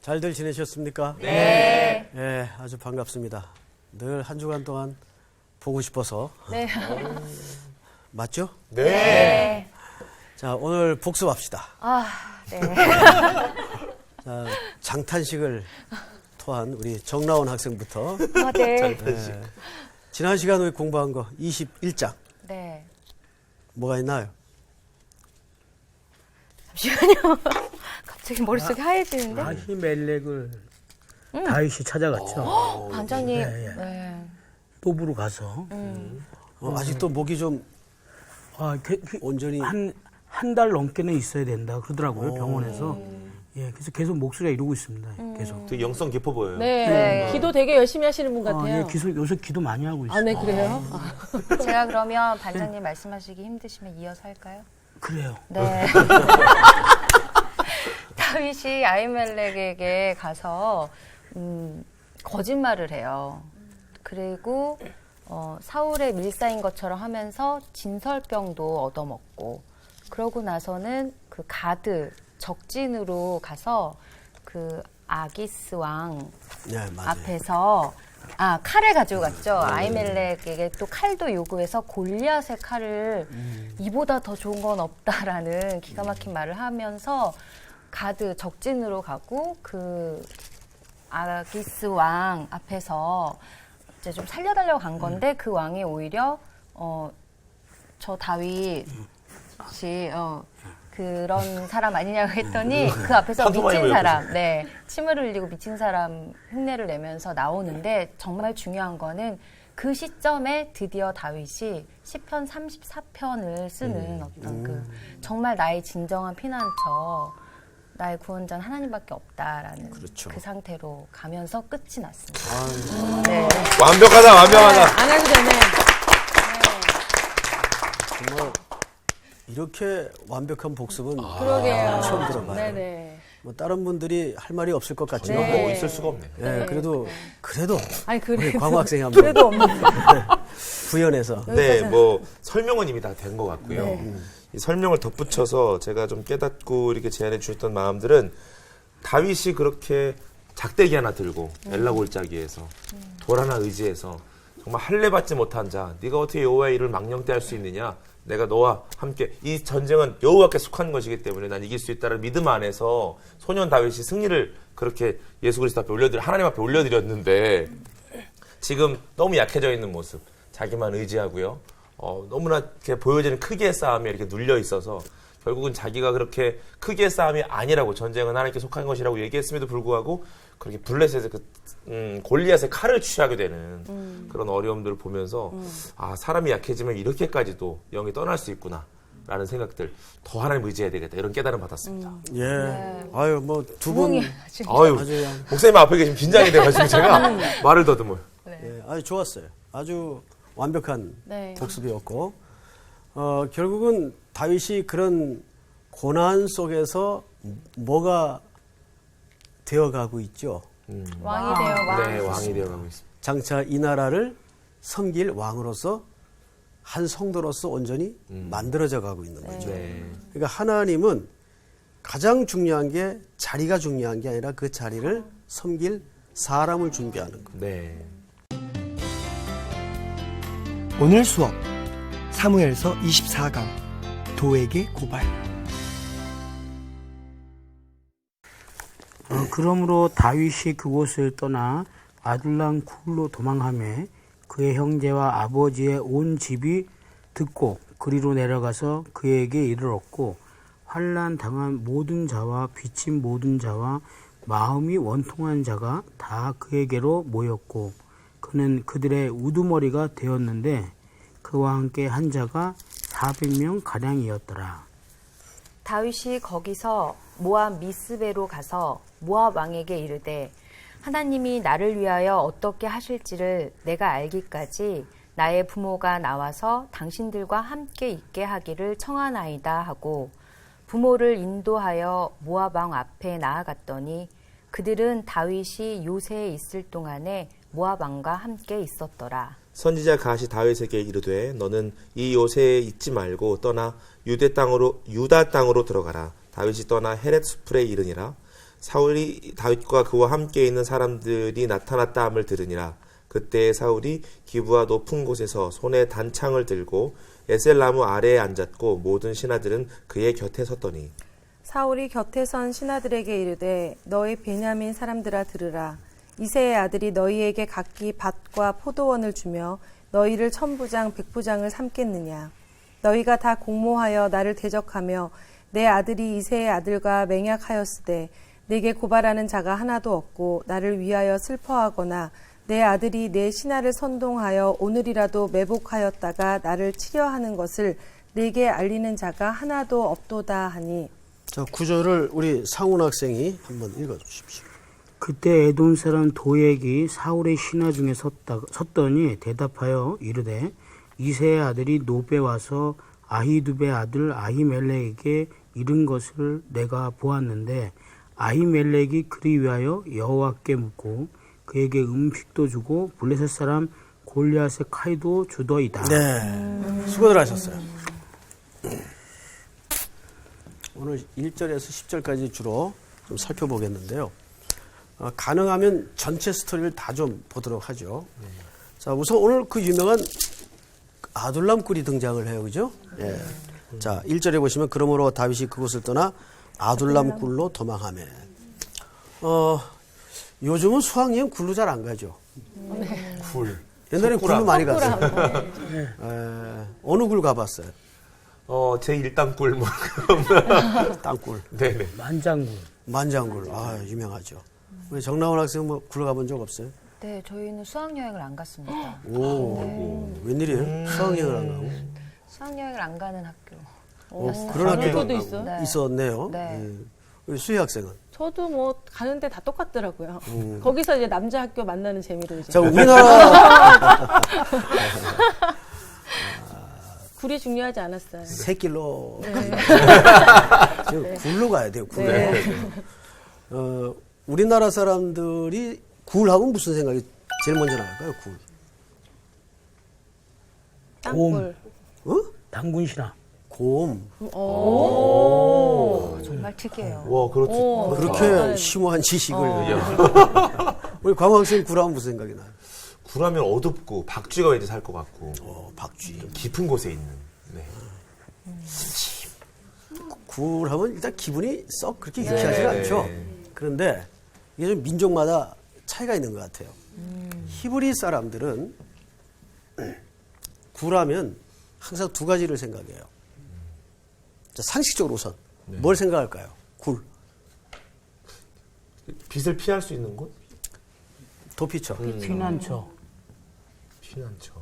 잘들 지내셨습니까? 네. 네, 아주 반갑습니다. 늘 한 주간 동안 보고 싶어서. 네. 맞죠? 네. 자, 오늘 복습합시다. 네. 자, 장탄식을 토한 우리 정라원 학생부터. 네. 장탄식. 지난 시간 우리 공부한 거 21장. 네. 뭐가 있나요? 잠시만요. 갑자기 머릿속이 하얘지는데? 아히멜렉을 다윗이 찾아갔죠. 반장님. 네. 네. 노브로 가서 아직도 목이 좀 온전히. 한 달 넘게는 있어야 된다 그러더라고요, 병원에서. 예, 그래서 계속 목소리가 이러고 있습니다. 계속. 되게 영성 깊어 보여요. 네. 기도 되게 열심히 하시는 분 같아요. 예, 요새 기도 많이 하고 있어요. 아, 네, 그래요? 제가 그러면 반장님 말씀하시기 힘드시면 이어서 할까요? 그래요. 네. 다윗이 아히멜렉에게 가서 거짓말을 해요. 그리고 사울의 밀사인 것처럼 하면서 진설병도 얻어먹고, 그러고 나서는 그 가드 적진으로 가서 그 아기스 왕 네, 맞아요. 앞에서 칼을 가지고 갔죠. 아히멜렉에게 또 칼도 요구해서 골리앗의 칼을 이보다 더 좋은 건 없다라는 기가 막힌 말을 하면서 가드 적진으로 가고 그 아기스 왕 앞에서 이제 좀 살려달라고 간 건데 그 왕이 오히려 저 다윗이 그런 사람 아니냐고 했더니 그 앞에서 미친 사람, 네, 침을 흘리고 미친 사람 흉내를 내면서 나오는데, 정말 중요한 거는 그 시점에 드디어 다윗이 시편 34편을 쓰는 어떤 그 정말 나의 진정한 피난처, 나의 구원자는 하나님밖에 없다라는 그렇죠. 그 상태로 가면서 끝이 났습니다. 네. 완벽하다, 완벽하다. 안 해도 되네. 정말 이렇게 완벽한 복습은 그러게요. 처음 들어봐요. 네네. 뭐 다른 분들이 할 말이 없을 것 같지만, 이런 거 있을 수가 없네. 예, 그래도 아니, 우리 광호 학생이 한번 그래도 없는데. 구현해서. 네, 뭐 설명은 이미 다 된 것 같고요. 이 설명을 덧붙여서 제가 좀 깨닫고 이렇게 제안해 주셨던 마음들은, 다윗이 그렇게 작대기 하나 들고 엘라 골짜기에서 돌 하나 의지해서 정말 할례 받지 못한 자, 네가 어떻게 여호와의 일을 망령되할 수 있느냐? 내가 너와 함께, 이 전쟁은 여호와께 속한 것이기 때문에 난 이길 수 있다는 믿음 안에서 소년 다윗이 승리를 그렇게 예수 그리스도 앞에 하나님 앞에 올려드렸는데, 지금 너무 약해져 있는 모습, 자기만 의지하고요. 너무나 이렇게 보여지는 크기의 싸움에 이렇게 눌려 있어서 결국은 자기가 그렇게 크기의 싸움이 아니라고, 전쟁은 하나님께 속한 것이라고 얘기했음에도 불구하고 그렇게 블레셋의 골리앗의 칼을 취하게 되는 그런 어려움들을 보면서 사람이 약해지면 이렇게까지도 영이 떠날 수 있구나 라는 생각들, 더 하나님 의지해야 되겠다, 이런 깨달음 받았습니다. 예. 네. 아유, 뭐 두 분 아유, 아주 목사님 앞에 계시면 긴장이 돼가지고 제가 말을 더듬어요. 예, 아주 좋았어요. 아주 완벽한 네. 복습이었고, 결국은 다윗이 그런 고난 속에서 뭐가 되어가고 있죠. 왕이 되어 네, 왕이 되어가고 있습니다. 장차 이 나라를 섬길 왕으로서, 한 성도로서 온전히 만들어져 가고 있는 거죠. 네. 그러니까 하나님은 가장 중요한 게 자리가 중요한 게 아니라 그 자리를 섬길 사람을 준비하는 거예요. 네. 오늘 수업 사무엘서 24강 도에게 고발. 그러므로 다윗이 그곳을 떠나 아둘람 굴로 도망하며 그의 형제와 아버지의 온 집이 듣고 그리로 내려가서 그에게 이르렀고, 환난 당한 모든 자와 비친 모든 자와 마음이 원통한 자가 다 그에게로 모였고, 그는 그들의 우두머리가 되었는데 그와 함께 한 자가 400명 가량이었더라. 다윗이 거기서 모압 미스베로 가서 모압 왕에게 이르되, 하나님이 나를 위하여 어떻게 하실지를 내가 알기까지 나의 부모가 나와서 당신들과 함께 있게 하기를 청하나이다 하고, 부모를 인도하여 모압 왕 앞에 나아갔더니 그들은 다윗이 요새에 있을 동안에 모압 왕과 함께 있었더라. 선지자 갓이 다윗에게 이르되, 너는 이 요새에 있지 말고 떠나 유다 땅으로 들어가라. 다윗이 떠나 헤렛 수풀에 이르니라. 사울이 다윗과 그와 함께 있는 사람들이 나타났다 함을 들으니라. 그때 사울이 기브와 높은 곳에서 손에 단창을 들고 에셀나무 아래에 앉았고 모든 신하들은 그의 곁에 섰더니 사울이 곁에 선 신하들에게 이르되 너희 베냐민 사람들아 들으라. 이새의 아들이 너희에게 각기 밭과 포도원을 주며 너희를 천부장 백부장을 삼겠느냐. 너희가 다 공모하여 나를 대적하며 내 아들이 이새의 아들과 맹약하였으되 내게 고발하는 자가 하나도 없고 나를 위하여 슬퍼하거나 내 아들이 내 신하를 선동하여 오늘이라도 매복하였다가 나를 치려 하는 것을 내게 알리는 자가 하나도 없도다 하니. 자, 구절을 우리 상훈 학생이 한번 읽어주십시오. 그때 에돔 사람 도액이 사울의 신하 중에 섰더니 대답하여 이르되 이새의 아들이 노베 와서 아히두베 아들 아히멜렉에게 이른 것을 내가 보았는데 아히멜렉이 그리 위하여 여호와께 묻고 그에게 음식도 주고 블레셋 사람 골리앗의 칼도 주더이다. 네, 수고들 하셨어요. 오늘 1절에서 10절까지 주로 좀 살펴보겠는데요. 가능하면 전체 스토리를 다 좀 보도록 하죠. 자, 우선 오늘 그 유명한 아둘람 꿀이 등장을 해요. 그죠? 예. 자, 1절에 보시면 그러므로 다윗이 그곳을 떠나 아둘람 꿀로 도망하며. 요즘은 수학여행 굴로 잘 안 가죠. 굴. 옛날에 굴로 많이 갔어요. 네. 어느 굴 가봤어요? 제 일당굴 뭐. 땅굴. 네네. 만장군. 만장굴. 아, 유명하죠. 우리 정나원 학생 뭐 굴러 가본 적 없어요? 네, 저희는 수학여행을 안 갔습니다. 오, 웬일이에요? 수학여행을 안 가고? 수학여행을 안 가는 학교. 그런 학교도 학교도 있어요? 네. 있었네요. 네. 예. 우리 수희 학생은? 저도 뭐 가는데 다 똑같더라고요. 거기서 이제 남자 학교 만나는 재미로 이제 자, 우리나라 굴이 중요하지 않았어요. 새길로 지금 굴로 가야 돼요. 굴로. 네. 우리나라 사람들이 굴하면 무슨 생각이 제일 먼저 나갈까요? 굴. 땅굴. 어? 당군 신하. 곰. 정말 특이해요. 와, 그렇죠. 그렇게 심오한 지식을. 우리 광호 학생 굴하면 무슨 생각이 나요? 굴하면 어둡고 박쥐가 왠지 살 것 같고 박쥐. 깊은 곳에 있는. 네. 굴하면 일단 기분이 썩 그렇게 유쾌하지 않죠. 그런데 이게 좀 민족마다 차이가 있는 것 같아요. 히브리 사람들은 굴하면 항상 두 가지를 생각해요. 자, 상식적으로 우선 뭘 생각할까요? 굴. 빛을 피할 수 있는 곳? 도피처. 피난처. 피난처.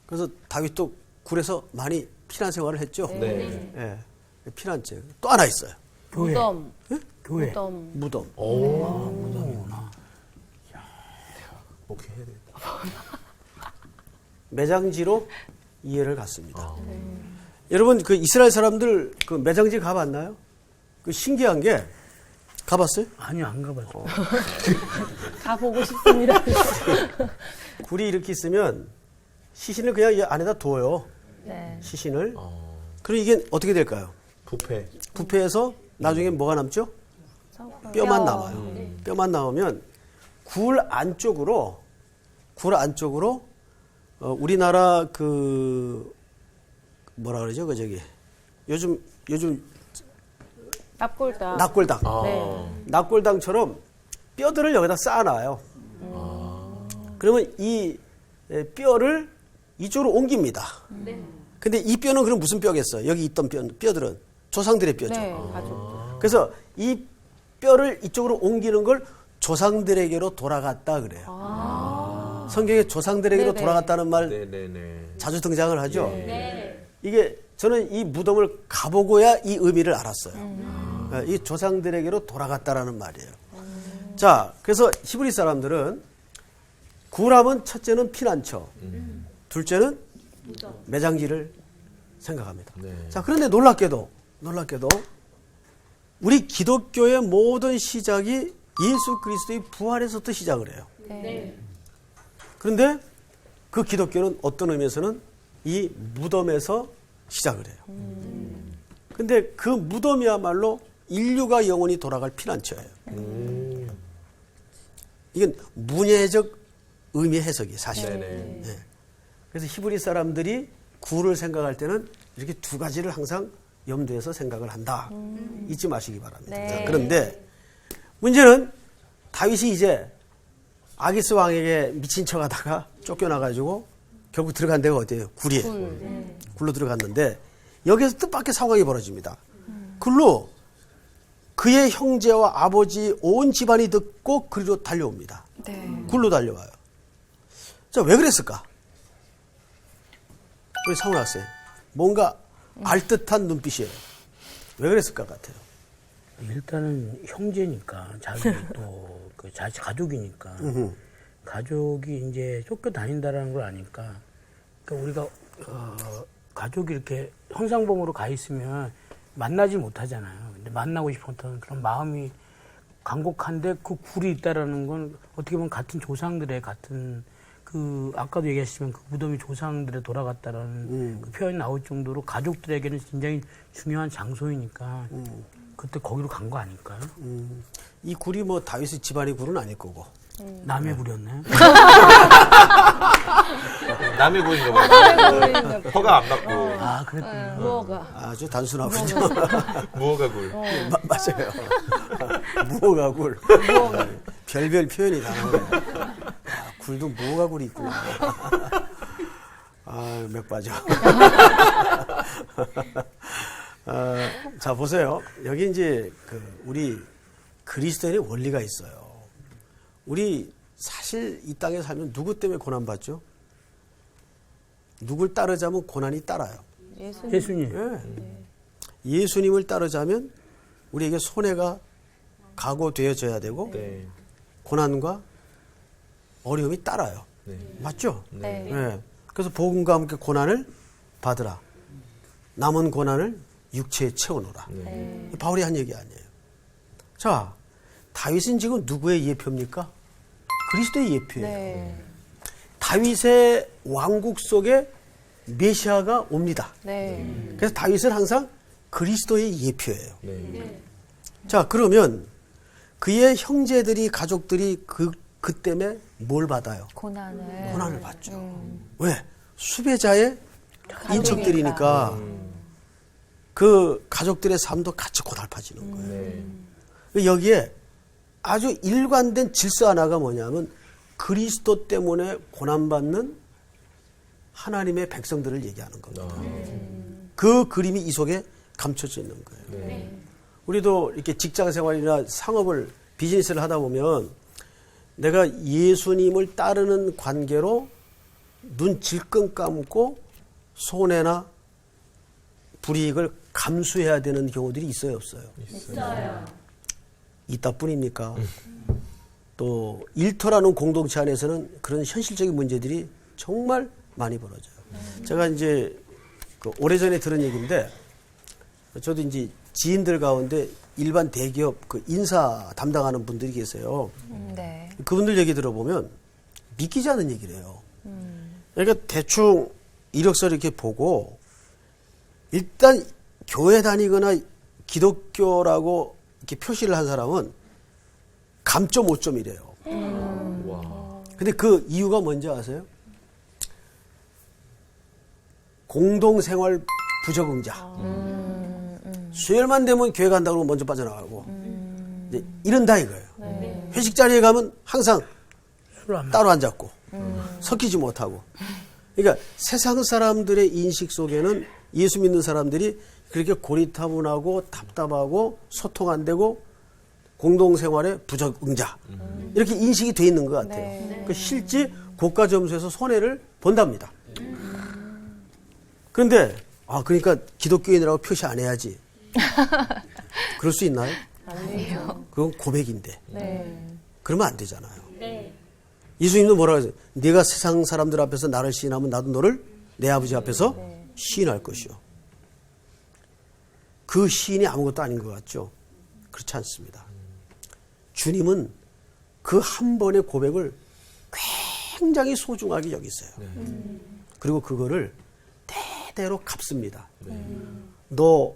그래서 다윗도 굴에서 많이 피난 생활을 했죠. 네. 예. 피난처. 또 하나 있어요. 교회. 무덤. 교회. 무덤. 무덤. 무덤이구나. 오케이, 해야 되겠다. 매장지로 이해를 갔습니다. 여러분, 그 이스라엘 사람들 그 매장지 가봤나요? 그 신기한 게 가봤어요? 아니요, 안 가봤어요. 가보고 싶습니다. 굴이 이렇게 있으면 시신을 그냥 이 안에다 둬요. 네. 시신을. 그럼 이게 어떻게 될까요? 부패. 부패해서 나중에 뭐가 남죠? 뼈만 남아요. 뼈만 남으면 굴 안쪽으로 우리나라 그 뭐라 그러죠? 그 저기 요즘 납골당. 낙골당. 네. 낙골당처럼 뼈들을 여기다 쌓아놔요. 그러면 이 뼈를 이쪽으로 옮깁니다. 근데 이 뼈는 그럼 무슨 뼈겠어요? 여기 있던 뼈들은 조상들의 뼈죠. 네, 가족. 그래서 이 뼈를 이쪽으로 옮기는 걸 조상들에게로 돌아갔다 그래요. 성경에 조상들에게로 네네. 돌아갔다는 말 네네네. 자주 등장을 하죠. 이게 저는 이 무덤을 가보고야 이 의미를 알았어요. 이 조상들에게로 돌아갔다라는 말이에요. 자, 그래서 히브리 사람들은 굴하면 첫째는 피난처, 둘째는 매장지를 생각합니다. 네. 자, 그런데 놀랍게도 우리 기독교의 모든 시작이 예수 그리스도의 부활에서부터 시작을 해요. 그런데 그 기독교는 어떤 의미에서는 이 무덤에서 시작을 해요. 근데 그 무덤이야말로 인류가 영원히 돌아갈 피난처예요. 이건 문예적 의미 해석이에요, 사실. 네네. 네. 그래서 히브리 사람들이 구를 생각할 때는 이렇게 두 가지를 항상 염두에서 생각을 한다. 잊지 마시기 바랍니다. 네. 자, 그런데 문제는 다윗이 이제 아기스 왕에게 미친 척 하다가 쫓겨나가지고 결국 들어간 데가 어디예요? 굴이에요. 굴로 들어갔는데 여기에서 뜻밖의 상황이 벌어집니다. 굴로 그의 형제와 아버지 온 집안이 듣고 그리로 달려옵니다. 굴로 달려와요. 자, 왜 그랬을까? 우리 사훈 학생, 뭔가 알듯한 눈빛이에요. 왜 그랬을까 같아요? 일단은 형제니까 자기 또 그 자식 가족이니까 가족이 이제 쫓겨 다닌다라는 걸 아니까 그러니까 우리가 가족이 이렇게 형상범으로 가 있으면 만나지 못하잖아요. 근데 만나고 싶었던 그런 마음이 간곡한데 그 굴이 있다라는 건 어떻게 보면 같은 조상들의 같은 그 아까도 얘기하셨지만 그 무덤이 조상들에 돌아갔다라는 그 표현이 나올 정도로 가족들에게는 굉장히 중요한 장소이니까 그때 거기로 간 거 아닐까요? 이 굴이 뭐 다윗의 집안의 굴은 아닐 거고. 남의 굴이었나요? 남의 굴인가 봐요. 허가 안 받고. 아, 그랬군요. 무어가. 아주 단순하군요. 무허가 굴. 맞아요. 무허가 굴. 별별 표현이 다양해요. 아, 굴도 무허가 굴이 있구나. 아, 맥 빠져. 자, 보세요. 여기 이제 우리 그리스도인의 원리가 있어요. 우리 사실 이 땅에 살면 누구 때문에 고난받죠? 누굴 따르자면 고난이 따라요. 예수님. 예. 예수님을 따르자면 우리에게 손해가 각오되어져야 되고 네. 고난과 어려움이 따라요. 네. 맞죠? 네. 예. 그래서 복음과 함께 고난을 받으라. 남은 고난을 육체에 채워놓으라. 바울이 한 얘기 아니에요. 자, 다윗은 지금 누구의 예표입니까? 그리스도의 예표예요. 다윗의 왕국 속에 메시아가 옵니다. 그래서 다윗은 항상 그리스도의 예표예요. 네. 자, 그러면 그의 형제들이 가족들이 그 때문에 뭘 받아요? 고난을 받죠. 왜? 수배자의 인척들이니까 그 가족들의 삶도 같이 고달파지는 거예요. 여기에 아주 일관된 질서 하나가 뭐냐면 그리스도 때문에 고난받는 하나님의 백성들을 얘기하는 겁니다. 그 그림이 이 속에 감춰져 있는 거예요. 우리도 이렇게 직장 생활이나 상업을 비즈니스를 하다 보면 내가 예수님을 따르는 관계로 눈 질끈 감고 손해나 불이익을 감수해야 되는 경우들이 있어요, 없어요? 있어요. 있다 뿐입니까? 또 일터라는 공동체 안에서는 그런 현실적인 문제들이 정말 많이 벌어져요. 제가 이제 오래전에 들은 얘기인데 저도 이제 지인들 가운데 일반 대기업 그 인사 담당하는 분들이 계세요. 네. 그분들 얘기 들어보면 믿기지 않는 얘기를 해요. 그러니까 대충 이력서를 이렇게 보고 일단 교회 다니거나 기독교라고 이렇게 표시를 한 사람은 감점 5점이래요. 근데 그 이유가 뭔지 아세요? 공동생활 부적응자. 수요일만 되면 교회 간다고 그러면 먼저 빠져나가고 이제 이런다 이거예요. 회식 자리에 가면 항상 따로 앉았고 섞이지 못하고. 그러니까 세상 사람들의 인식 속에는 예수 믿는 사람들이 그렇게 고리타분하고 답답하고 소통 안 되고 공동생활의 부적응자 이렇게 인식이 돼 있는 것 같아요. 그러니까 실제 고가 점수에서 손해를 본답니다. 그런데 그러니까 기독교인이라고 표시 안 해야지. 그럴 수 있나요? 아니에요. 그건 고백인데. 그러면 안 되잖아요. 예수님도 뭐라고 하세요? 네가 세상 사람들 앞에서 나를 시인하면 나도 너를 내 아버지 앞에서 시인할 것이요. 그 시인이 아무것도 아닌 것 같죠? 그렇지 않습니다. 주님은 그 한 번의 고백을 굉장히 소중하게 여기세요. 그리고 그거를 대대로 갚습니다. 너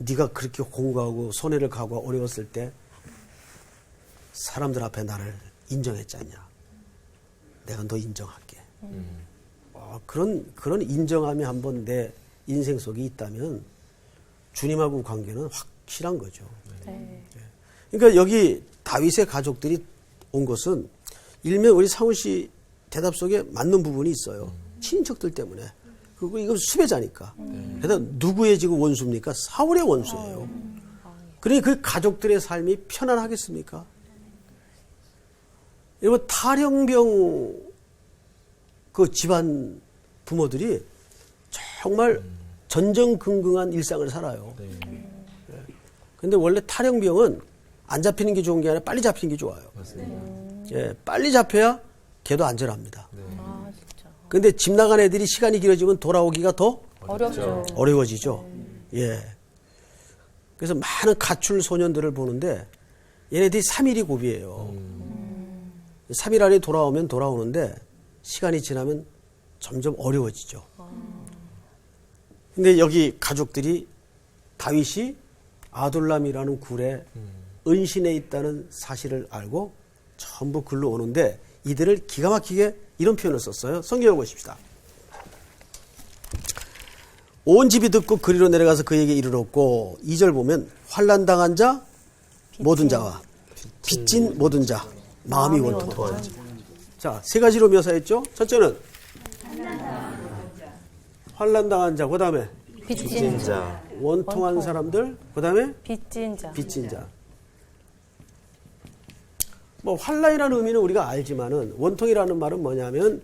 네가 그렇게 공부하고 손해를 가고 어려웠을 때 사람들 앞에 나를 인정했잖냐. 내가 너 인정할게. 그런 인정함이 한번 내 인생 속에 있다면 주님하고 관계는 확실한 거죠. 그러니까 여기 다윗의 가족들이 온 것은 일면 우리 상훈 씨 대답 속에 맞는 부분이 있어요. 친인척들 때문에. 그리고 이건 수배자니까. 그래서 누구의 지금 원수입니까? 사울의 원수예요. 그러니 그 가족들의 삶이 편안하겠습니까? 여러분 탈영병 그 집안 부모들이 정말 전전긍긍한 일상을 살아요. 그런데 원래 탈영병은 안 잡히는 게 좋은 게 아니라 빨리 잡히는 게 좋아요. 예, 빨리 잡혀야 걔도 안전합니다. 아, 진짜. 근데 집 나간 애들이 시간이 길어지면 돌아오기가 더 어렵죠. 어려워지죠. 예. 그래서 많은 가출 소년들을 보는데 얘네들이 3일이 고비예요. 3일 안에 돌아오면 돌아오는데 시간이 지나면 점점 어려워지죠. 근데 여기 가족들이 다윗이 아둘람이라는 굴에 은신해 있다는 사실을 알고 전부 글로 오는데 이들을 기가 막히게 이런 표현을 썼어요. 성경을 보십시다. 온 집이 듣고 그리로 내려가서 그에게 이르렀고 2절 보면 환난당한 자 모든 자와 빚진 모든 자 마음이 원통한 자. 자, 세 가지로 묘사했죠. 첫째는 환난당한 자, 그 다음에 빚진 자. 원통한 사람들, 그 다음에 빚진 자. 빚진 자. 뭐 환난이라는 의미는 우리가 알지만은 원통이라는 말은 뭐냐면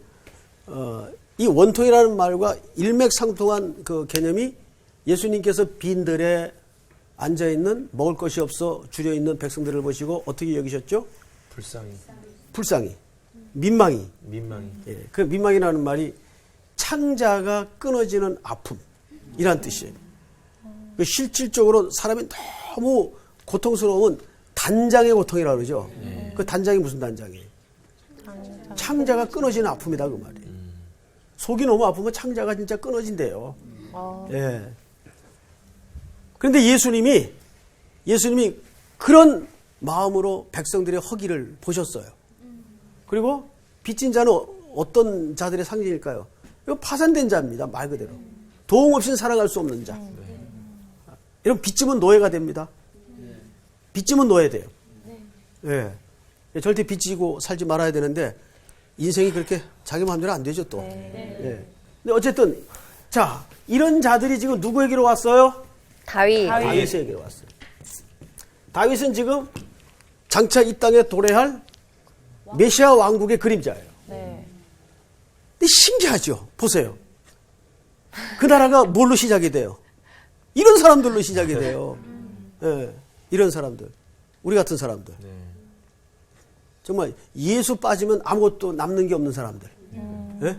이 원통이라는 말과 일맥상통한 그 개념이 예수님께서 빈들에 앉아 있는 먹을 것이 없어 줄여 있는 백성들을 보시고 어떻게 여기셨죠? 불쌍히, 민망히. 예, 그 민망이라는 말이 창자가 끊어지는 아픔이란 뜻이에요. 그 실질적으로 사람이 너무 고통스러우면 단장의 고통이라고 그러죠. 그 단장이 무슨 단장이에요? 창자가 끊어지는 아픔이다 그 말이에요. 속이 너무 아프면 창자가 진짜 끊어진대요. 예. 그런데 예수님이 그런 마음으로 백성들의 허기를 보셨어요. 그리고 빚진 자는 어떤 자들의 상징일까요? 이거 파산된 자입니다. 말 그대로. 도움 없이는 살아갈 수 없는 자. 이런 빚지면 노예가 됩니다. 빚지면 노예돼요. 예. 절대 빚지고 살지 말아야 되는데 인생이 그렇게 자기 마음대로 안 되죠 또. 예. 근데 어쨌든 자 이런 자들이 지금 누구에게로 왔어요? 다윗에게로 왔어요. 다윗은 지금 장차 이 땅에 도래할 메시아 왕국의 그림자예요. 네. 근데 신기하죠. 보세요. 그 나라가 뭘로 시작이 돼요? 이런 사람들로 시작이 돼요. 예, 이런 사람들. 우리 같은 사람들. 정말 예수 빠지면 아무것도 남는 게 없는 사람들. 예?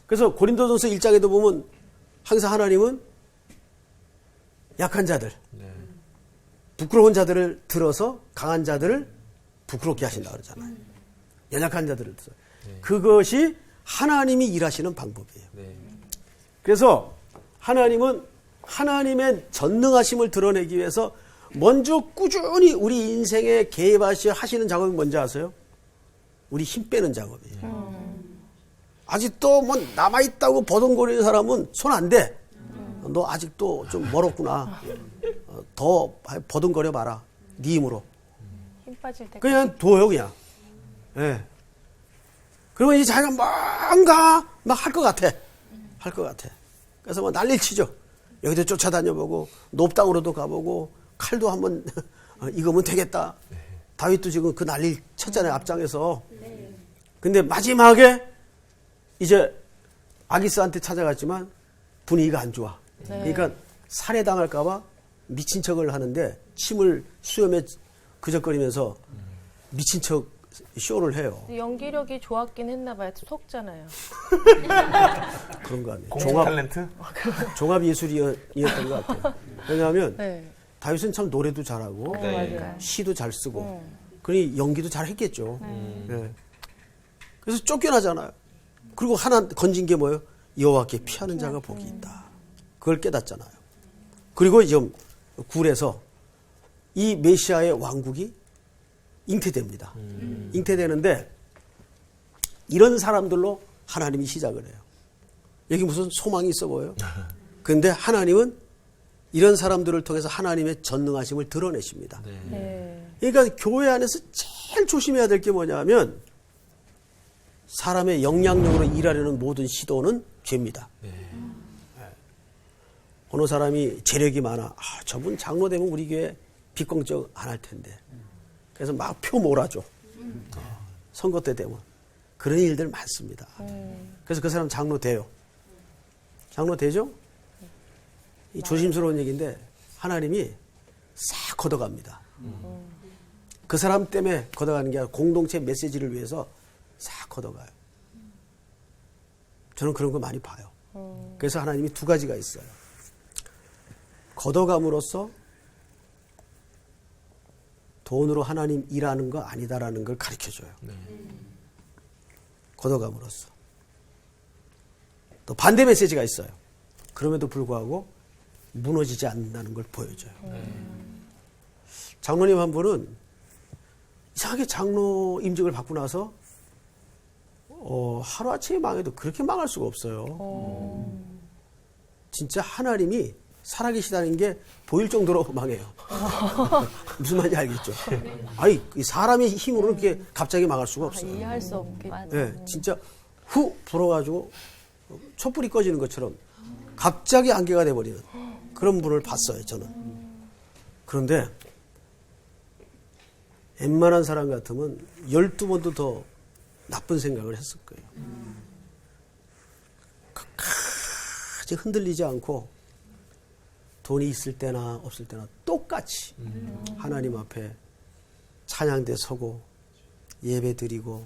그래서 고린도전서 1장에도 보면 항상 하나님은 약한 자들, 부끄러운 자들을 들어서 강한 자들을 부끄럽게 하신다 그러잖아요. 연약한 자들을 들어서. 그것이 하나님이 일하시는 방법이에요. 그래서 하나님은 하나님의 전능하심을 드러내기 위해서 먼저 꾸준히 우리 인생에 개입하시는 작업이 뭔지 아세요? 우리 힘 빼는 작업이에요. 아직도 뭐 남아있다고 버둥거리는 사람은 손 안 대. 너 아직도 좀 멀었구나. 더 버둥거려 봐라. 네 힘으로. 힘 빠질 때 그냥 둬요 그냥. 예. 그러면 이제 자기가 뭔가 막 할 것 같아. 할 것 같아. 그래서 뭐 난리를 치죠. 여기도 쫓아다녀보고 높당으로도 가보고 칼도 한번 익으면 되겠다. 다윗도 지금 그 난리를 쳤잖아요. 앞장에서. 근데 마지막에 이제 아기스한테 찾아갔지만 분위기가 안 좋아. 그러니까 살해당할까 봐 미친 척을 하는데 침을 수염에 그적거리면서 미친 척 쇼를 해요. 연기력이 좋았긴 했나 봐요. 속잖아요. 그런 거 아니에요. 공중 탤런트? 종합 예술이었던 것 같아요. 왜냐하면 네. 다윗은 참 노래도 잘하고 맞아요. 시도 잘 쓰고 그러니 연기도 잘 했겠죠. 네. 그래서 쫓겨나잖아요. 그리고 하나 건진 게 뭐예요? 여호와께 피하는 자가 복이 있다. 그걸 깨닫잖아요. 그리고 지금 굴에서 이 메시아의 왕국이 잉태됩니다. 잉태되는데 이런 사람들로 하나님이 시작을 해요. 여기 무슨 소망이 있어 보여요? 그런데 하나님은 이런 사람들을 통해서 하나님의 전능하심을 드러내십니다. 그러니까 교회 안에서 제일 조심해야 될 게 뭐냐면 사람의 영향력으로 일하려는 모든 시도는 죄입니다. 어느 사람이 재력이 많아. 저분 장로 되면 우리 교회 빚공적 안 할 텐데. 그래서 막 표 몰아줘. 선거 때 되면. 그런 일들 많습니다. 그래서 그 사람 장로 돼요. 장로 되죠? 이 조심스러운 얘기인데 하나님이 싹 걷어갑니다. 그 사람 때문에 걷어가는 게 아니라 공동체 메시지를 위해서 싹 걷어가요. 저는 그런 거 많이 봐요. 그래서 하나님이 두 가지가 있어요. 걷어감으로써 돈으로 하나님 일하는 거 아니다라는 걸 가르쳐줘요. 걷어감으로써. 또 반대 메시지가 있어요. 그럼에도 불구하고 무너지지 않는다는 걸 보여줘요. 장로님 한 분은 이상하게 장로 임직을 받고 나서 하루아침에 망해도 그렇게 망할 수가 없어요. 진짜 하나님이 살아계시다는 게 보일 정도로 망해요. 무슨 말인지 알겠죠? 아니, 사람의 힘으로 이렇게 갑자기 망할 수가 없어요. 이해할 수 없게. 네, 진짜 후 불어가지고 촛불이 꺼지는 것처럼 갑자기 안개가 돼버리는 그런 분을 봤어요, 저는. 그런데 웬만한 사람 같으면 12번도 더 나쁜 생각을 했을 거예요. 끝까지 흔들리지 않고 돈이 있을 때나 없을 때나 똑같이 하나님 앞에 찬양대 서고 예배 드리고.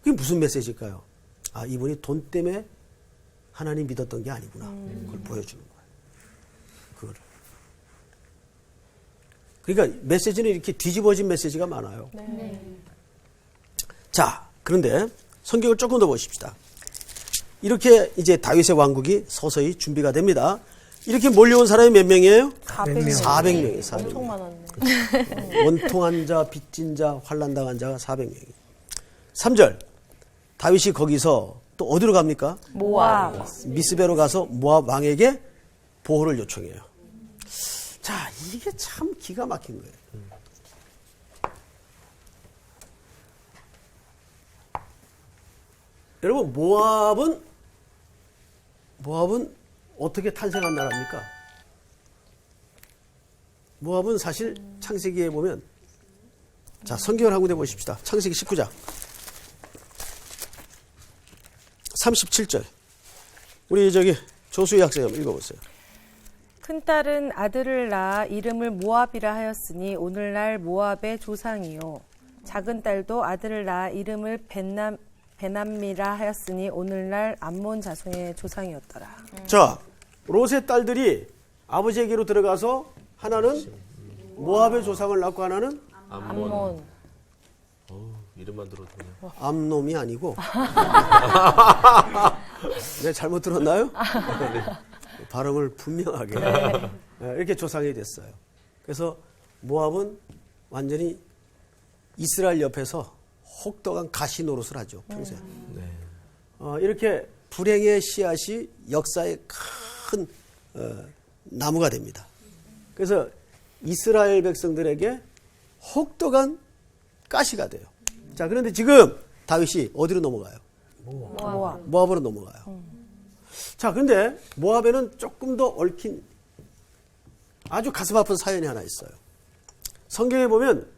그게 무슨 메시지일까요? 아, 이분이 돈 때문에 하나님 믿었던 게 아니구나. 그걸 보여주는 거예요. 그거를. 그러니까 메시지는 이렇게 뒤집어진 메시지가 많아요. 자, 그런데 성경을 조금 더 보십시다. 이렇게 이제 다윗의 왕국이 서서히 준비가 됩니다. 이렇게 몰려온 사람이 몇 명이에요? 400명이에요. 400명. 엄청 많았네. 원통한 자, 빚진 자, 환난당한 자가 400명이에요. 3절. 다윗이 거기서 또 어디로 갑니까? 모압. 미스베로 가서 모압 왕에게 보호를 요청해요. 자, 이게 참 기가 막힌 거예요. 여러분, 모압은 어떻게 탄생한 나라입니까? 모압은 사실 창세기에 보면, 자, 성경을 한군데 보십시다. 창세기 19장 37절. 우리 조수희 학생님 읽어보세요. 큰딸은 아들을 낳아 이름을 모압이라 하였으니 오늘날 모압의 조상이요. 작은 딸도 아들을 낳아 이름을 베남미라 하였으니 오늘날 암몬 자손의 조상이었더라. 자, 롯의 딸들이 아버지에게로 들어가서 하나는 모압의 조상을 낳고 하나는 암몬. 이름만 들어도 그냥. 암놈이 아니고. 네, 잘못 들었나요? 네. 발음을 분명하게. 네, 이렇게 조상이 됐어요. 그래서 모압은 완전히 이스라엘 옆에서 혹독한 가시 노릇을 하죠, 평생. 이렇게 불행의 씨앗이 역사의 큰 나무가 됩니다. 그래서 이스라엘 백성들에게 혹독한 가시가 돼요. 자, 그런데 지금 다윗이 어디로 넘어가요? 모압으로 넘어가요. 자, 그런데 모압에는 조금 더 얽힌 아주 가슴 아픈 사연이 하나 있어요. 성경에 보면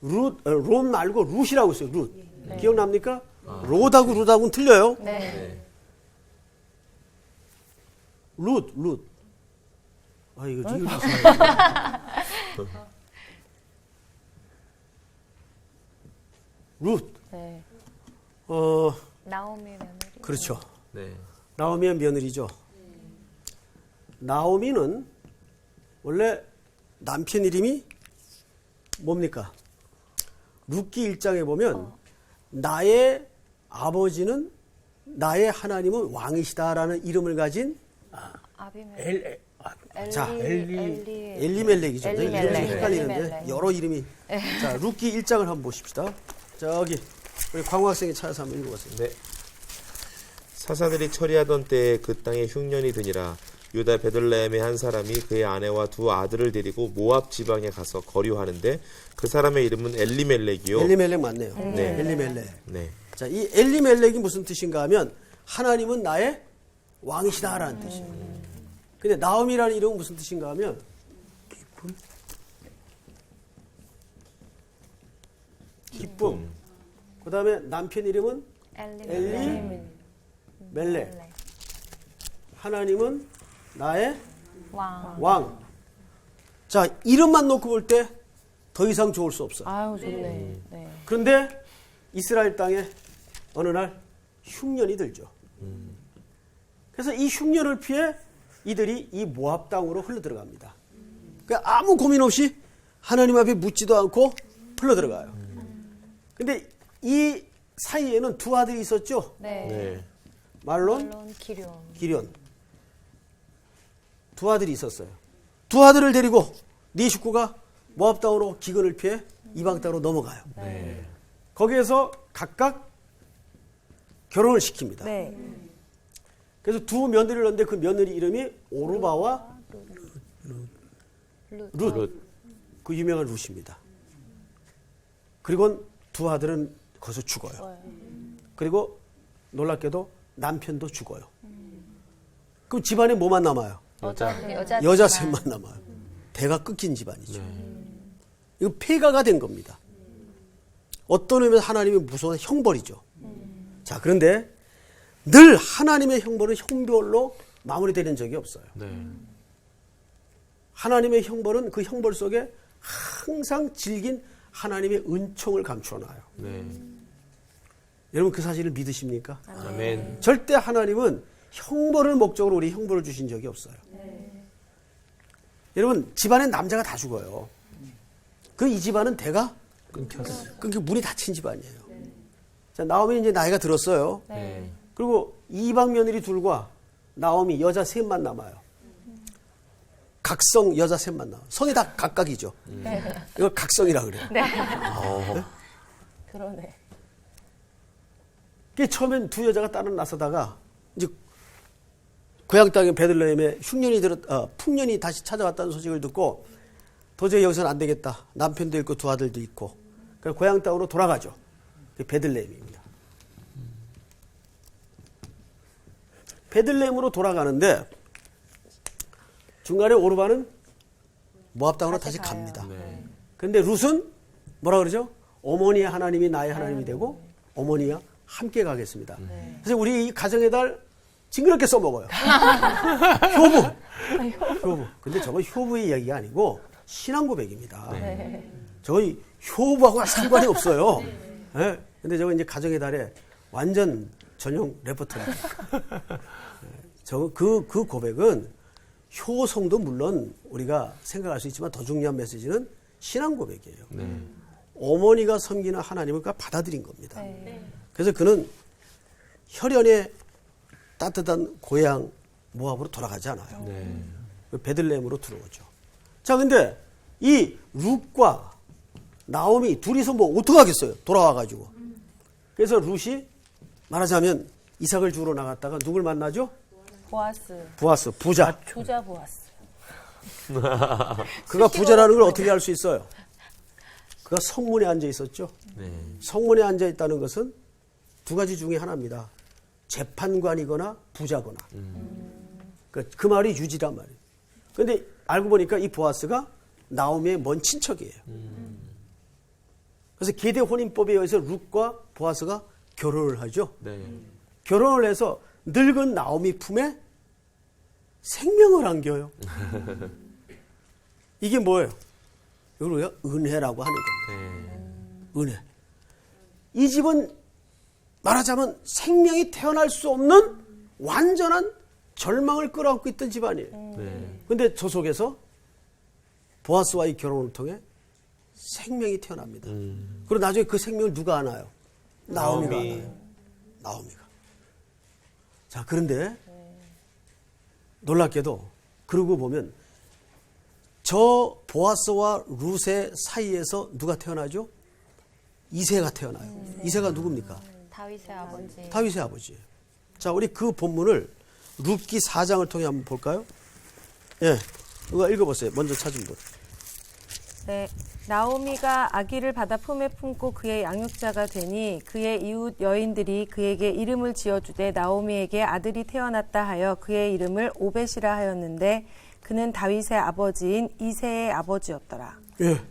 롯 말고 룻이라고 있어요. 룻. 기억납니까? 롯하고 룻하고는 틀려요. 룻. 아, 이거 리을 룻. 네. 나오미 며느리. 그렇죠. 네. 나오미의 며느리죠. 나오미는 원래 남편 이름이 뭡니까? 룻기 1장에 보면 나의 아버지는 나의 하나님은 왕이시다라는 이름을 가진 자, 엘리멜렉이죠. 이름이 헷갈리는데 엘리멜렉. 여러 이름이. 자, 룻기 1장을 한번 봅시다. 저기 우리 광호 학생이 찾아서 한번 읽어보세요. 네. 사사들이 처리하던 때에 그 땅에 흉년이 드니라. 유다 베들레헴의 한 사람이 그의 아내와 두 아들을 데리고 모압 지방에 가서 거류하는데 그 사람의 이름은 엘리멜렉이요. 엘리멜렉 맞네요. 네. 엘리멜렉. 네. 자, 이 엘리멜렉이 무슨 뜻인가 하면 하나님은 나의 왕이시다라는 뜻이에요. 근데 나오미라는 이름은 무슨 뜻인가 하면 기쁨. 그 다음에 남편 이름은 엘리멜렉. 하나님은 나의 왕. 자, 이름만 놓고 볼 때 더 이상 좋을 수 없어요. 아유, 좋네. 네. 그런데 이스라엘 땅에 어느 날 흉년이 들죠. 그래서 이 흉년을 피해 이들이 이 모압 땅으로 흘러 들어갑니다. 그러니까 아무 고민 없이 하나님 앞에 묻지도 않고 흘러 들어가요. 근데 이 사이에는 두 아들이 있었죠. 네. 말론, 기룡. 기련. 두 아들이 있었어요. 두 아들을 데리고 네 식구가 모압 땅으로 기근을 피해 이방 땅으로 넘어가요. 네. 거기에서 각각 결혼을 시킵니다. 네. 그래서 두 며느리를 넣는데 그 며느리 이름이 오르바와 룻. 그 유명한 룻입니다. 그리고 두 아들은 거기서 죽어요. 그리고 놀랍게도 남편도 죽어요. 그럼 집안에 뭐만 남아요? 여자 셋만 남아요. 대가 끊긴 집안이죠. 이거 폐가가 된 겁니다. 어떤 의미에서 하나님의 무서운 형벌이죠. 자, 그런데 늘 하나님의 형벌은 형벌로 마무리되는 적이 없어요. 네. 하나님의 형벌은 그 형벌 속에 항상 질긴 하나님의 은총을 감추어놔요. 네. 여러분 그 사실을 믿으십니까? 아멘. 절대 하나님은 형벌을 목적으로 우리 형벌을 주신 적이 없어요. 여러분 집안에 남자가 다 죽어요. 그 이 집안은 대가 끊겨 문이 닫힌 집안이에요. 자, 나오미 이제 나이가 들었어요. 네. 그리고 이방 며느리 둘과 나오미 여자 셋만 남아요. 각성 여자 셋만 남아요. 성이 다 각각이죠. 이걸 각성이라 그래요. 그러네. 그게 처음엔 두 여자가 따로 나서다가 이제 고향 땅에 베들레헴에 풍년이 다시 찾아왔다는 소식을 듣고 도저히 여기서는 안 되겠다. 남편도 있고 두 아들도 있고. 그래서 고향 땅으로 돌아가죠. 그게 베들레헴입니다. 베들레헴으로 돌아가는데 중간에 오르바는 모압 땅으로 다시 갑니다. 그런데 룻은 뭐라 그러죠? 어머니의 하나님이 나의 하나님이 되고 어머니와 함께 가겠습니다. 그래서 우리 이 가정의 달 징그럽게 써먹어요. 효부. 근데 저건 효부의 이야기가 아니고 신앙 고백입니다. 저건 효부하고 상관이 없어요. 네. 근데 저건 이제 가정의 달에 완전 전용 레퍼토리. 그 고백은 효성도 물론 우리가 생각할 수 있지만 더 중요한 메시지는 신앙 고백이에요. 어머니가 섬기는 하나님을 받아들인 겁니다. 그래서 그는 혈연의 따뜻한 고향 모압으로 돌아가지 않아요. 베들레헴으로 들어오죠. 자, 근데 이 룻과 나오미 둘이서 뭐 어떡하겠어요? 돌아와가지고. 그래서 룻이 말하자면 이삭을 주우러 나갔다가 누굴 만나죠? 부하스, 부자. 부자 보았어. 그가 부자라는 걸 어떻게 알 수 있어요? 그가 성문에 앉아 있었죠. 성문에 앉아 있다는 것은 두 가지 중에 하나입니다. 재판관이거나 부자거나. 그 말이 유지란 말이에요. 그런데 알고 보니까 이 보아스가 나오미의 먼 친척이에요. 그래서 계대 혼인법에 의해서 룻과 보아스가 결혼을 하죠. 결혼을 해서 늙은 나오미 품에 생명을 안겨요. 이게 뭐예요? 이걸 우리가 은혜라고 하는 겁니다. 은혜. 이 집은 말하자면 생명이 태어날 수 없는 완전한 절망을 끌어안고 있던 집안이에요. 그런데 저 속에서 보아스와의 결혼을 통해 생명이 태어납니다. 그리고 나중에 그 생명을 누가 안아요? 나오미가 안아요. 나오미가. 자, 그런데 놀랍게도 그러고 보면 저 보아스와 룻의 사이에서 누가 태어나죠? 이새가 태어나요. 이새가 누굽니까? 다윗의 아버지. 다윗의 아버지예요. 자, 우리 그 본문을 룻기 4장을 통해 한번 볼까요? 예, 누가 읽어보세요. 먼저 찾은 분. 네, 나오미가 아기를 받아 품에 품고 그의 양육자가 되니 그의 이웃 여인들이 그에게 이름을 지어주되 나오미에게 아들이 태어났다 하여 그의 이름을 오벳이라 하였는데 그는 다윗의 아버지인 이새의 아버지였더라. 예.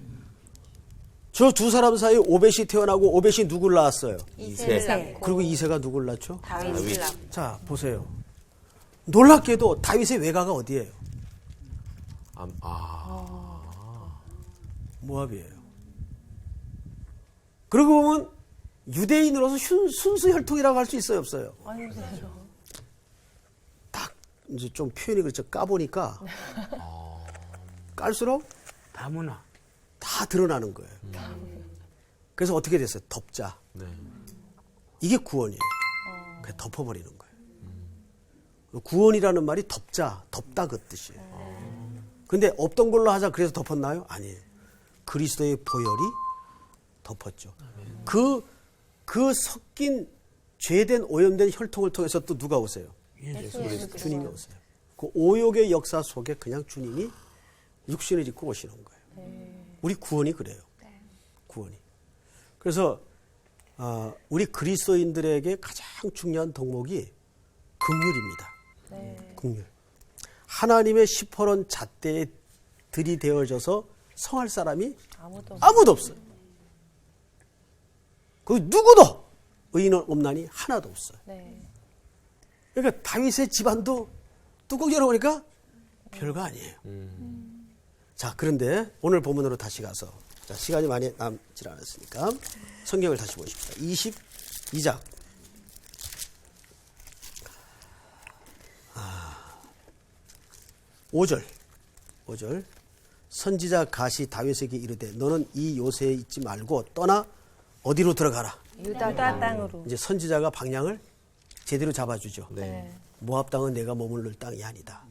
저 두 사람 사이 오벳이 태어나고 오벳이 누굴 낳았어요? 이새를 낳고 그리고 이새가 누굴 낳죠? 다윗을 낳고. 자, 보세요. 놀랍게도 다윗의 외가가 어디예요? 모압이에요. 그러고 보면 유대인으로서 순수 혈통이라고 할 수 있어요, 없어요? 딱 이제 좀 표현이 그렇죠. 까보니까 깔수록 다문화. 다 드러나는 거예요. 그래서 어떻게 됐어요? 덮자. 이게 구원이에요. 그냥 덮어버리는 거예요. 구원이라는 말이 덮자, 덮다 그 뜻이에요. 근데 없던 걸로 하자 그래서 덮었나요? 아니에요. 그리스도의 보혈이 덮었죠. 그 섞인 죄된 오염된 혈통을 통해서 또 누가 오세요? 주님이 오세요. 그 오욕의 역사 속에 그냥 주님이 육신을 입고 오시는 거예요. 우리 구원이 그래요. 구원이. 그래서 우리 그리스도인들에게 가장 중요한 덕목이 긍휼입니다. 긍휼. 하나님의 시퍼런 잣대에 들이대어져서 성할 사람이 아무도 없어요. 그 누구도 의인은 없나니 하나도 없어요. 그러니까 다윗의 집안도 뚜껑 열어보니까 별거 아니에요. 자, 그런데 오늘 본문으로 다시 가서, 자, 시간이 많이 남질 않았으니까 성경을 다시 보십시다. 22장. 5절. 선지자 갓이 다윗에게 이르되 너는 이 요새에 있지 말고 떠나 어디로 들어가라. 유다 땅으로. 이제 선지자가 방향을 제대로 잡아주죠. 네. 모압 땅은 내가 머무를 땅이 아니다.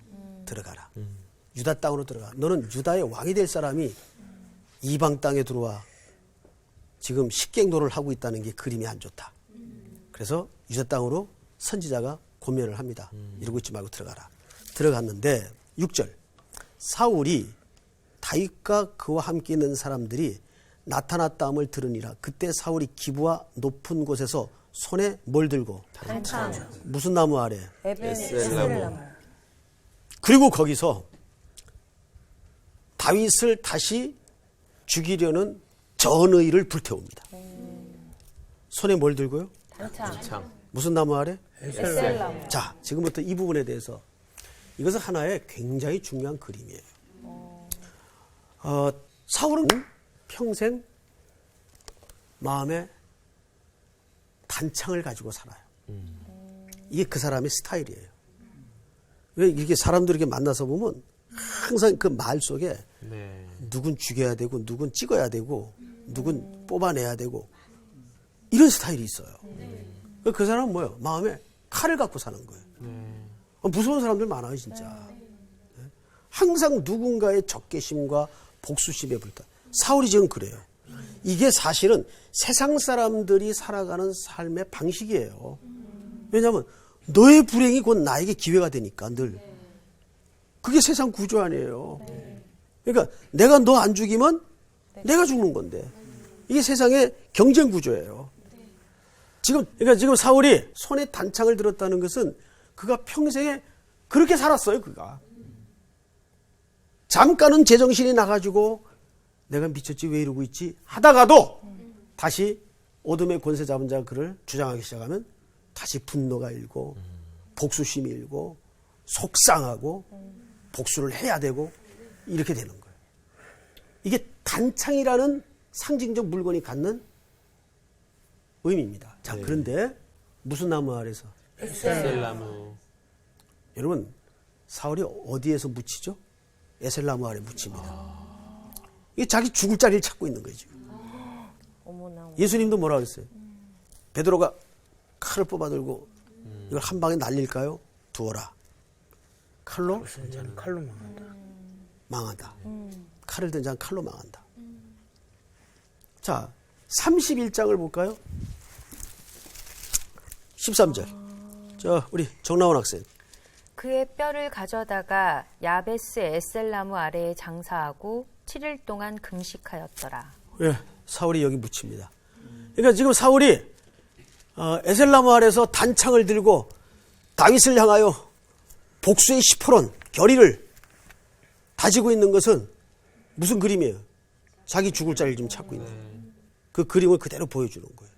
들어가라. 유다 땅으로 들어가. 너는 유다의 왕이 될 사람이 이방 땅에 들어와 지금 식객노를 하고 있다는 게 그림이 안 좋다. 그래서 유다 땅으로 선지자가 권면을 합니다. 이러고 있지 말고 들어가라. 들어갔는데 6절. 사울이 다윗과 그와 함께 있는 사람들이 나타났다함을 들으니라. 그때 사울이 기브와 높은 곳에서 손에 뭘 들고? 단창. 무슨 나무 아래? 에벨나무. 그리고 거기서 다윗을 다시 죽이려는 전의를 불태웁니다. 손에 뭘 들고요? 단창. 무슨 나무 아래? 에셀나무. 자, 지금부터 이 부분에 대해서 이것은 하나의 굉장히 중요한 그림이에요. 사울은 평생 마음에 단창을 가지고 살아요. 이게 그 사람의 스타일이에요. 왜 이렇게 사람들 이렇게 만나서 보면 항상 그 말 속에 누군 죽여야 되고 누군 찍어야 되고 누군 뽑아내야 되고 이런 스타일이 있어요. 그 사람은 뭐예요? 마음에 칼을 갖고 사는 거예요. 무서운 사람들 많아요, 진짜. 항상 누군가의 적개심과 복수심에 불타. 사울이 지금 그래요. 이게 사실은 세상 사람들이 살아가는 삶의 방식이에요. 왜냐하면 너의 불행이 곧 나에게 기회가 되니까 늘. 그게 세상 구조 아니에요. 그러니까 내가 너 안 죽이면 내가 죽는 건데. 이게 세상의 경쟁 구조예요. 그러니까 지금 사울이 손에 단창을 들었다는 것은 그가 평생에 그렇게 살았어요, 그가. 잠깐은 제정신이 나가지고 내가 미쳤지 왜 이러고 있지 하다가도 다시 어둠의 권세 잡은 자가 그를 주장하기 시작하면 다시 분노가 일고 복수심이 일고 속상하고 복수를 해야 되고 이렇게 되는 거예요. 이게 단창이라는 상징적 물건이 갖는 의미입니다. 자, 그런데 무슨 나무 아래서? 에셀나무. 여러분, 사울이 어디에서 묻히죠? 에셀나무 아래 묻힙니다. 이게 자기 죽을 자리를 찾고 있는 거예요, 지금. 예수님도 뭐라 그랬어요? 베드로가 칼을 뽑아들고 이걸 한 방에 날릴까요? 두어라. 칼로 쓴 자는 칼로 망한다. 망한다. 칼을 든 자는 칼로 망한다. 자, 31장을 볼까요? 13절. 우리 정나원 학생. 그의 뼈를 가져다가 야베스 에셀나무 아래에 장사하고 7일 동안 금식하였더라. 예, 사울이 여기 묻힙니다. 그러니까 지금 사울이 에셀나무 아래에서 단창을 들고 다윗을 향하여 복수의 시퍼런 결의를 다지고 있는 것은 무슨 그림이에요? 자기 죽을 자리를 지금 찾고 있는 그 그림을 그대로 보여주는 거예요.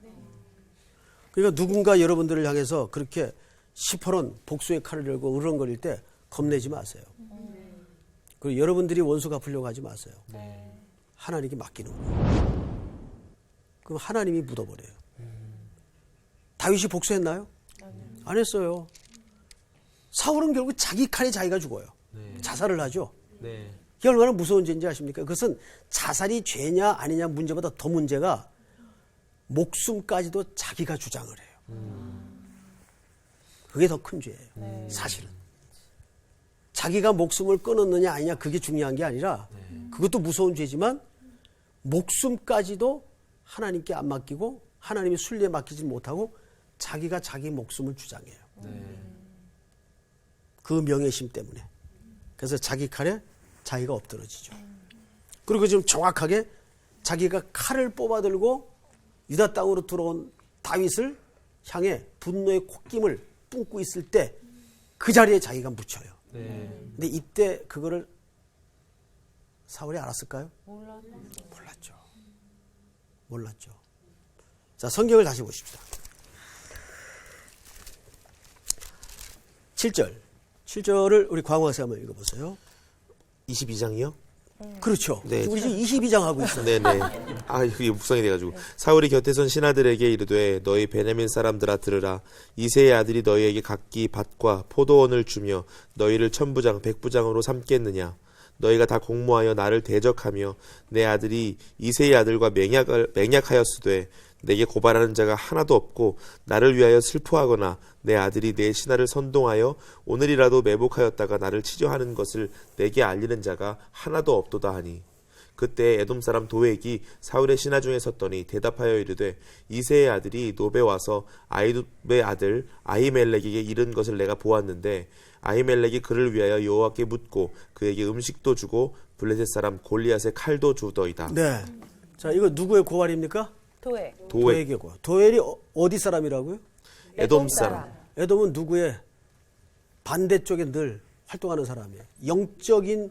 그러니까 누군가 여러분들을 향해서 그렇게 시퍼런 복수의 칼을 들고 으르렁거릴 때 겁내지 마세요. 그리고 여러분들이 원수 갚으려고 하지 마세요. 하나님께 맡기는 거예요. 그럼 하나님이 묻어버려요. 다윗이 복수했나요? 안 했어요. 사울은 결국 자기 칼에 자기가 죽어요. 자살을 하죠. 이게 얼마나 무서운 죄인지 아십니까? 그것은 자살이 죄냐 아니냐 문제보다 더 문제가 목숨까지도 자기가 주장을 해요. 그게 더 큰 죄예요. 사실은. 자기가 목숨을 끊었느냐 아니냐 그게 중요한 게 아니라 그것도 무서운 죄지만 목숨까지도 하나님께 안 맡기고 하나님의 순리에 맡기지 못하고 자기가 자기 목숨을 주장해요. 그 명예심 때문에. 그래서 자기 칼에 자기가 엎드러지죠. 그리고 지금 정확하게 자기가 칼을 뽑아들고 유다 땅으로 들어온 다윗을 향해 분노의 콧김을 뿜고 있을 때 그 자리에 자기가 묻혀요. 근데 이때 그거를 사울이 알았을까요? 몰랐죠. 자, 성경을 다시 보십시다. 7절을 우리 광화서 한번 읽어보세요. 22장이요? 그렇죠. 네. 우리 지금 22장 하고 있어요. 네네. 아, 그게 묵상이 돼가지고. 사울이 곁에 선 신하들에게 이르되 너희 베냐민 사람들아 들으라. 이새의 아들이 너희에게 각기 밭과 포도원을 주며 너희를 천부장, 백부장으로 삼겠느냐. 너희가 다 공모하여 나를 대적하며 내 아들이 이새의 아들과 맹약하였으되 내게 고발하는 자가 하나도 없고 나를 위하여 슬퍼하거나 내 아들이 내 신하를 선동하여 오늘이라도 매복하였다가 나를 치료하는 것을 내게 알리는 자가 하나도 없도다 하니 그때 에돔 사람 도액이 사울의 신하 중에 섰더니 대답하여 이르되 이새의 아들이 노베 와서 아이둡의 아들 아히멜렉에게 이른 것을 내가 보았는데 아히멜렉이 그를 위하여 여호와께 묻고 그에게 음식도 주고 블레셋 사람 골리앗의 칼도 주더이다. 네. 자, 이거 누구의 고발입니까? 도액. 도액의 고발. 도액이 어디 사람이라고요? 에돔 사람. 에돔은 누구의 반대쪽에 늘 활동하는 사람이에요. 영적인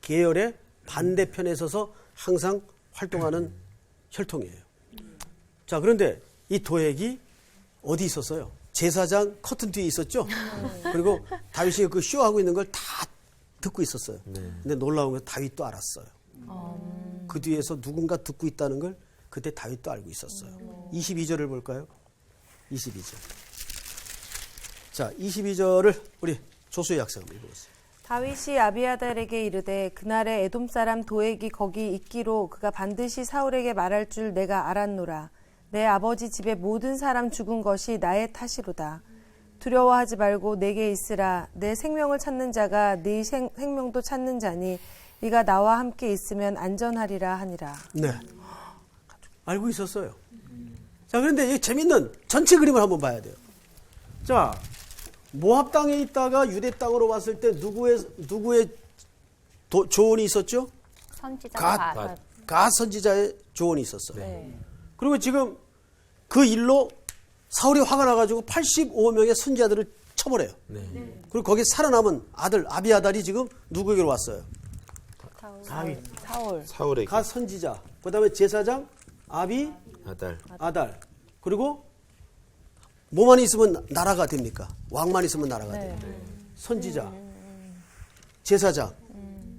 계열의 반대편에 서서 항상 활동하는 혈통이에요. 자, 그런데 이 도액이 어디 있었어요? 제사장 커튼 뒤에 있었죠? 그리고 다윗이 그 쇼하고 있는 걸 다 듣고 있었어요. 근데 놀라운 건 다윗도 알았어요. 그 뒤에서 누군가 듣고 있다는 걸 그때 다윗도 알고 있었어요. 22절을 볼까요? 22절. 자, 22절을 우리 조수의 학생 한번 읽어보세요. 다윗이 아비아달에게 이르되 그날에 에돔 사람 도액이 거기 있기로 그가 반드시 사울에게 말할 줄 내가 알았노라. 내 아버지 집의 모든 사람 죽은 것이 나의 탓이로다. 두려워하지 말고 내게 있으라. 내 생명을 찾는 자가 네 생명도 찾는 자니 네가 나와 함께 있으면 안전하리라 하니라. 네. 알고 있었어요. 자, 그런데 이 재밌는 전체 그림을 한번 봐야 돼요. 자, 모압 땅에 있다가 유대 땅으로 왔을 때 누구의 조언이 있었죠? 선지자 갓 선지자의 조언이 있었어요. 그리고 지금 그 일로 사울이 화가 나가지고 85명의 선지자들을 쳐버려요. 그리고 거기에 살아남은 아들 아비아달이 지금 누구에게로 왔어요? 사울에게. 갓 선지자, 그 다음에 제사장 아달, 그리고 뭐만 있으면 나라가 됩니까? 왕만 있으면 나라가 돼요. 선지자, 제사장,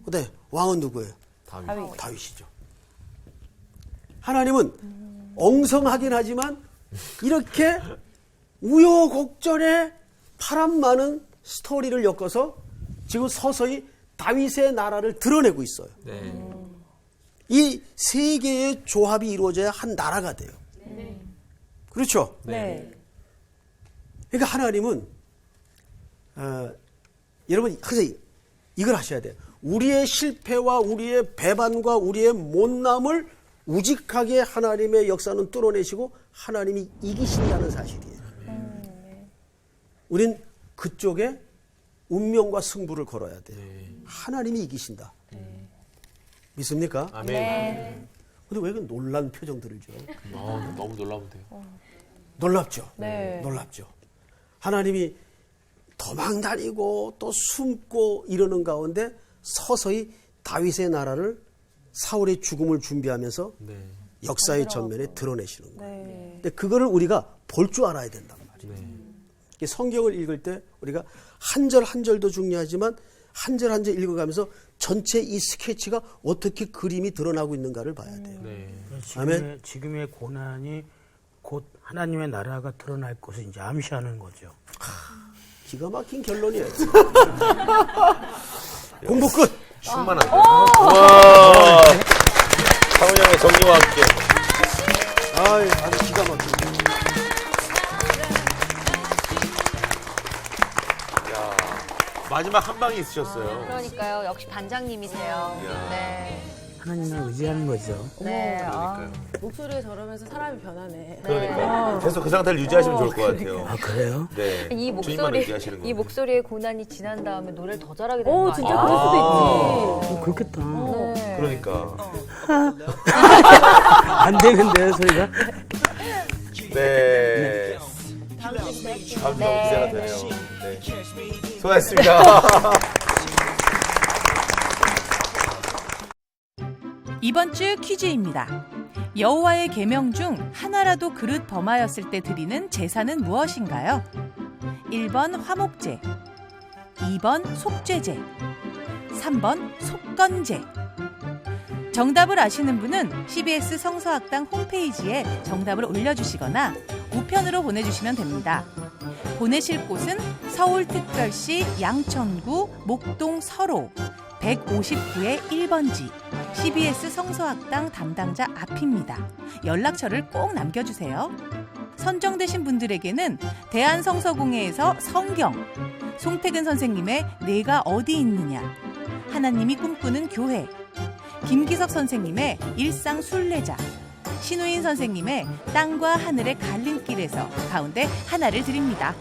그 다음에 왕은 누구예요? 다윗이죠. 하나님은 엉성하긴 하지만 이렇게 우여곡절에 파란 많은 스토리를 엮어서 지금 서서히 다윗의 나라를 드러내고 있어요. 이 세 개의 조합이 이루어져야 한 나라가 돼요. 그렇죠? 네. 그러니까 하나님은 여러분 항상 이걸 하셔야 돼요. 우리의 실패와 우리의 배반과 우리의 못남을 우직하게 하나님의 역사는 뚫어내시고 하나님이 이기신다는 사실이에요. 우린 그쪽에 운명과 승부를 걸어야 돼요. 하나님이 이기신다. 믿습니까? 아멘. 근데 왜 그 놀란 표정들을 줘? 너무 놀라운데요. 놀랍죠? 네. 놀랍죠. 하나님이 도망다니고 또 숨고 이러는 가운데 서서히 다윗의 나라를 사울의 죽음을 준비하면서 역사의 전면에 드러내시는 거예요. 근데 그거를 우리가 볼 줄 알아야 된단 말이에요. 성경을 읽을 때 우리가 한 절 한 절도 중요하지만 한 절 한 절 읽어가면서 전체 이 스케치가 어떻게 그림이 드러나고 있는가를 봐야 돼요. 아멘. 지금의 고난이 곧 하나님의 나라가 드러날 것을 이제 암시하는 거죠. 기가 막힌 결론이에요. 공부 끝. 충만하다. 와. 상훈 형의 정리와 함께. 아주 기가 막힌. 마지막 한 방이 있으셨어요. 그러니까요. 역시 반장님이세요. 네. 하나님을 의지하는 거죠. 네. 목소리가 저러면서 사람이 변하네. 그러니까 계속 그 상태를 유지하시면 좋을 것 같아요. 아, 그래요? 네. 이 주님만 의지하시는 거예요. 이 목소리의 고난이 지난 다음에 노래를 더 잘하게 되는 거 아니에요? 진짜 그럴 수도 그렇겠다. 네. 그러니까. 안 되는데요, 소리가? 네. 다음 주 너무 기대가 되네요. 네. 수고하셨습니다. 이번 주 퀴즈입니다. 여호와의 계명 중 하나라도 그릇 범하였을 때 드리는 제사는 무엇인가요? 1번 화목제, 2번 속죄제, 3번 속건제. 정답을 아시는 분은 CBS 성서학당 홈페이지에 정답을 올려주시거나 우편으로 보내주시면 됩니다. 보내실 곳은 서울특별시 양천구 목동 서로 159의 1번지 CBS 성서학당 담당자 앞입니다. 연락처를 꼭 남겨주세요. 선정되신 분들에게는 대한성서공회에서 성경, 송태근 선생님의 내가 어디 있느냐, 하나님이 꿈꾸는 교회, 김기석 선생님의 일상 순례자, 신우인 선생님의 땅과 하늘의 갈림길에서 가운데 하나를 드립니다.